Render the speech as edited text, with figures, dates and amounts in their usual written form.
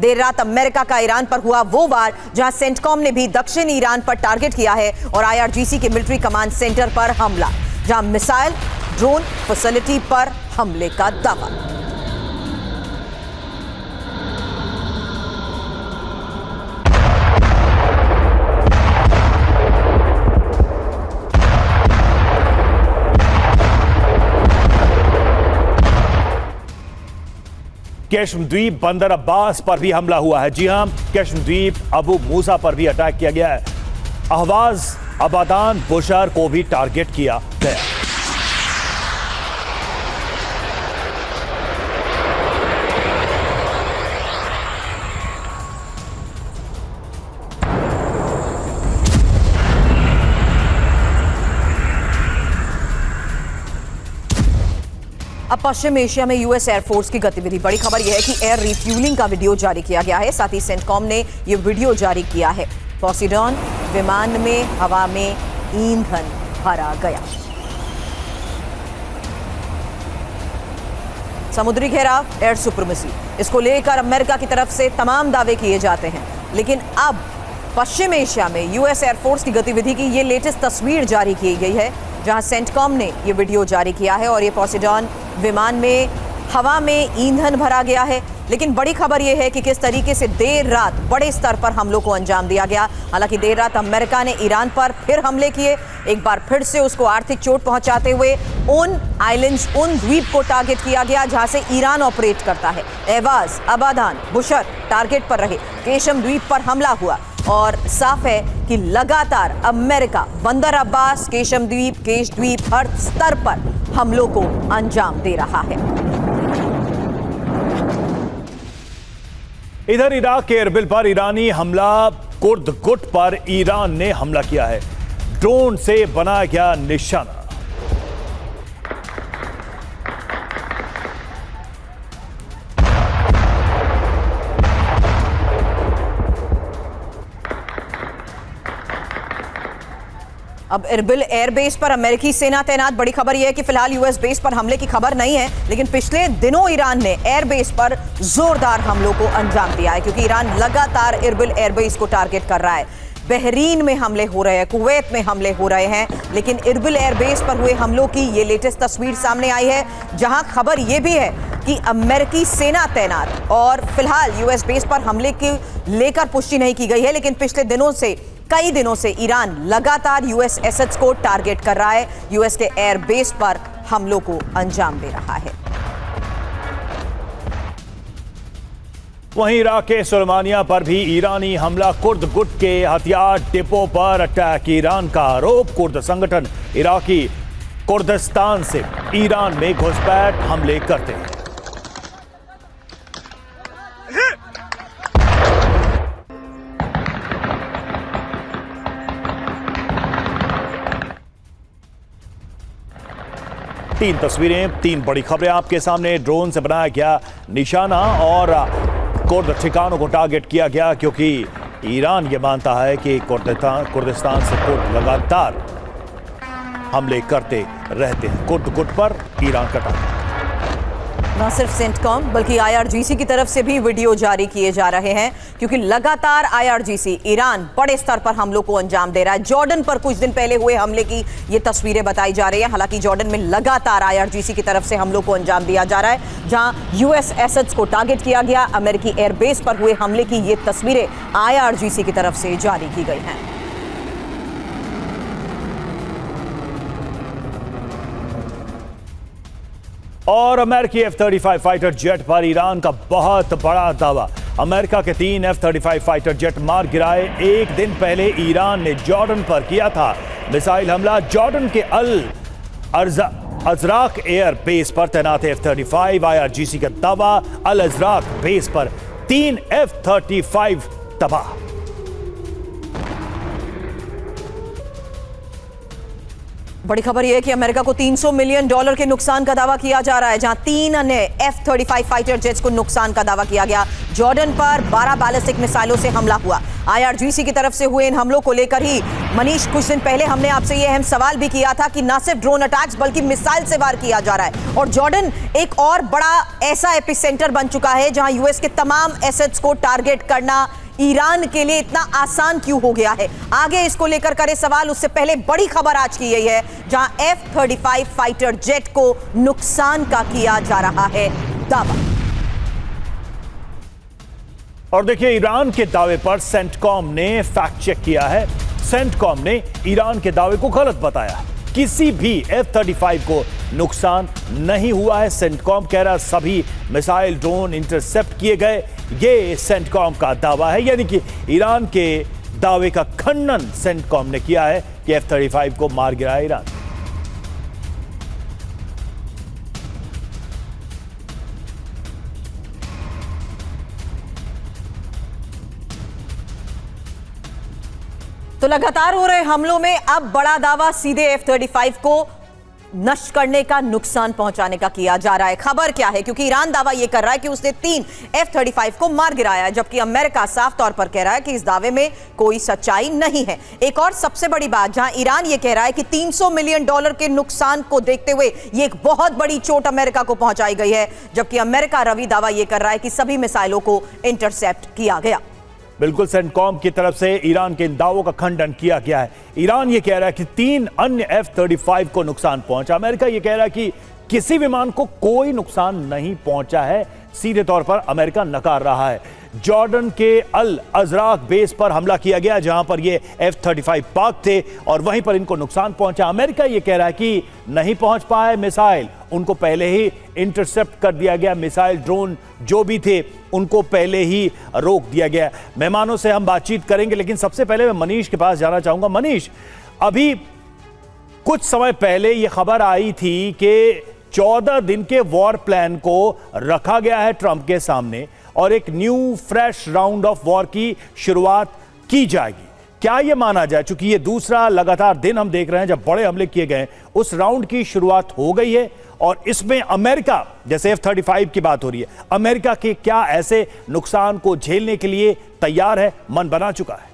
देर रात अमेरिका का ईरान पर हुआ वो वार जहां सेंटकॉम ने भी दक्षिण ईरान पर टारगेट किया है और आईआरजीसी के मिलिट्री कमांड सेंटर पर हमला, जहां मिसाइल ड्रोन फैसिलिटी पर हमले का दावा। केशम द्वीप बंदर अब्बास पर भी हमला हुआ है। जी हां, केशम द्वीप अबू मूसा पर भी अटैक किया गया है। अहवाज, अबादान, बुशर को भी टारगेट किया गया। अब पश्चिम एशिया में यूएस एयरफोर्स की गतिविधि। बड़ी खबर यह है कि एयर रिफ्यूलिंग का वीडियो जारी किया गया है। साथ ही सेंटकॉम ने यह वीडियो जारी किया है। पोसिडॉन विमान में हवा में ईंधन भरा गया। समुद्री घेराव, एयर सुप्रीमेसी, इसको लेकर अमेरिका की तरफ से तमाम दावे किए जाते हैं, लेकिन अब पश्चिम एशिया में यूएस एयरफोर्स की गतिविधि की ये लेटेस्ट तस्वीर जारी की गई है, जहां सेंटकॉम ने ये वीडियो जारी किया है और ये पोसिडॉन विमान में हवा में ईंधन भरा गया है। लेकिन बड़ी खबर यह है कि किस तरीके से देर रात बड़े स्तर पर हमलों को अंजाम दिया गया। हालांकि देर रात अमेरिका ने ईरान पर फिर हमले किए, एक बार फिर से उसको आर्थिक चोट पहुंचाते हुए उन आइलैंड्स, उन द्वीप को टारगेट किया गया जहां से ईरान ऑपरेट करता है। एवाज, अबादान, बुशर टारगेट पर रहे। केशम द्वीप पर हमला हुआ और साफ है कि लगातार अमेरिका बंदर अब्बास, केशम द्वीप, केश द्वीप हर स्तर पर हमलों को अंजाम दे रहा है। इधर इराक के एरबिल पर ईरानी हमला, कुर्द गुट पर ईरान ने हमला किया है। ड्रोन से बनाया गया निशाना। अब एरबिल एयरबेस पर अमेरिकी सेना तैनात। बड़ी खबर यह है कि फिलहाल यूएस बेस पर हमले की खबर नहीं है, लेकिन पिछले दिनों ईरान ने एयरबेस पर जोरदार हमलों को अंजाम दिया है, क्योंकि ईरान लगातार एरबिल एयरबेस को टारगेट कर रहा है। बहरीन में हमले हो रहे हैं, कुवैत में हमले हो रहे हैं, लेकिन एरबिल एयरबेस पर हुए हमलों की ये लेटेस्ट तस्वीर सामने आई है, जहां खबर यह भी है कि अमेरिकी सेना तैनात। और फिलहाल यूएस बेस पर हमले की लेकर पुष्टि नहीं की गई है, लेकिन पिछले दिनों से, कई दिनों से ईरान लगातार यूएस एसेट्स को टारगेट कर रहा है, यूएस के एयर बेस पर हमलों को अंजाम दे रहा है। वहीं इराक के सुलेमानिया पर भी ईरानी हमला, कुर्द गुट के हथियार डिपो पर अटैक। ईरान का आरोप, कुर्द संगठन इराकी कुर्दिस्तान से ईरान में घुसपैठ हमले करते हैं। तीन तस्वीरें, तीन बड़ी खबरें आपके सामने। ड्रोन से बनाया गया निशाना और कुर्द ठिकानों को टारगेट किया गया, क्योंकि ईरान ये मानता है कि कुर्दिस्तान से कुर्द लगातार हमले करते रहते हैं। कुर्द गुट पर ईरान का टारगेट। न सिर्फ सेंटकॉम बल्कि आईआरजीसी की तरफ से भी वीडियो जारी किए जा रहे हैं, क्योंकि लगातार आईआरजीसी ईरान बड़े स्तर पर हमलों को अंजाम दे रहा है। जॉर्डन पर कुछ दिन पहले हुए हमले की ये तस्वीरें बताई जा रही है। हालांकि जॉर्डन में लगातार आईआरजीसी की तरफ से हमलों को अंजाम दिया जा रहा है, जहां यूएस एसेट्स को टारगेट किया गया। अमेरिकी एयरबेस पर हुए हमले की ये तस्वीरें आईआरजीसी की तरफ से जारी की गई हैं। और अमेरिकी F-35 फाइटर जेट पर ईरान का बहुत बड़ा दावा। अमेरिका के 3 F-35 फाइटर जेट मार गिराए। एक दिन पहले ईरान ने जॉर्डन पर किया था मिसाइल हमला। जॉर्डन के अल अजराक एयर बेस पर तैनात F-35। आईआरजीसी का दावा, अल अजराक बेस पर 3 F-35 तबाह। बड़ी खबर यह है कि अमेरिका को $300 मिलियन के नुकसान का दावा किया जा रहा है, जहां 3 अन्य F-35 फाइटर जेट्स को नुकसान का दावा किया गया। जॉर्डन पर 12 बैलिस्टिक मिसाइलों से हमला हुआ। IRGC की तरफ से हुए इन हमलों को लेकर ही मनीष, कुछ दिन पहले हमने आपसे यह अहम सवाल भी किया था कि न सिर्फ ड्रोन अटैक्स बल्कि मिसाइल से वार किया जा रहा है। और जॉर्डन एक और बड़ा ऐसा एपिसेंटर बन चुका है जहां यूएस के तमाम एसेट्स को टारगेट करना ईरान के लिए इतना आसान क्यों हो गया है। आगे इसको लेकर करे सवाल, उससे पहले बड़ी खबर आज की यही है जहां F-35 फाइटर जेट को नुकसान का किया जा रहा है दावा। और देखिए, ईरान के दावे पर सेंटकॉम ने फैक्ट चेक किया है। सेंटकॉम ने ईरान के दावे को गलत बताया। किसी भी F-35 को नुकसान नहीं हुआ है। सेंटकॉम कह रहा सभी मिसाइल ड्रोन इंटरसेप्ट किए गए। ये सेंटकॉम का दावा है, यानी कि ईरान के दावे का खंडन सेंटकॉम ने किया है कि F-35 को मार गिराया ईरान। तो लगातार हो रहे हमलों में अब बड़ा दावा सीधे F-35 को नष्ट करने का, नुकसान पहुंचाने का किया जा रहा है। खबर क्या है? क्योंकि ईरान दावा यह कर रहा है कि उसने 3 F-35 को मार गिराया है, जबकि अमेरिका साफ तौर पर कह रहा है कि इस दावे में कोई सच्चाई नहीं है। एक और सबसे बड़ी बात, जहां ईरान यह कह रहा है कि $300 मिलियन के नुकसान को देखते हुए यह एक बहुत बड़ी चोट अमेरिका को पहुंचाई गई है, जबकि अमेरिका रवि दावा यह कर रहा है कि सभी मिसाइलों को इंटरसेप्ट किया गया। बिल्कुल, सेंटकॉम की तरफ से ईरान के इन दावों का खंडन किया गया है। ईरान ये कह रहा है कि 3 अन्य F-35 को नुकसान पहुंचा। अमेरिका ये कह रहा है कि किसी विमान को कोई नुकसान नहीं पहुंचा है। सीधे तौर पर अमेरिका नकार रहा है। जॉर्डन के अल अजराक बेस पर हमला किया गया, जहां पर ये F-35 पार्क थे और वहीं पर इनको नुकसान पहुंचा। अमेरिका ये कह रहा है कि नहीं पहुंच पाए मिसाइल, उनको पहले ही इंटरसेप्ट कर दिया गया। मिसाइल ड्रोन जो भी थे उनको पहले ही रोक दिया गया। मेहमानों से हम बातचीत करेंगे, लेकिन सबसे पहले मैं मनीष के पास जाना चाहूंगा। मनीष, अभी कुछ समय पहले यह खबर आई थी कि 14 दिन के वॉर प्लान को रखा गया है ट्रंप के सामने और एक new fresh round of war की शुरुआत की जाएगी। क्या यह माना जाए, चूंकि ये दूसरा लगातार दिन हम देख रहे हैं जब बड़े हमले किए गए, उस राउंड की शुरुआत हो गई है और इसमें अमेरिका, जैसे F-35 की बात हो रही है, अमेरिका के क्या ऐसे नुकसान को झेलने के लिए तैयार है, मन बना चुका है?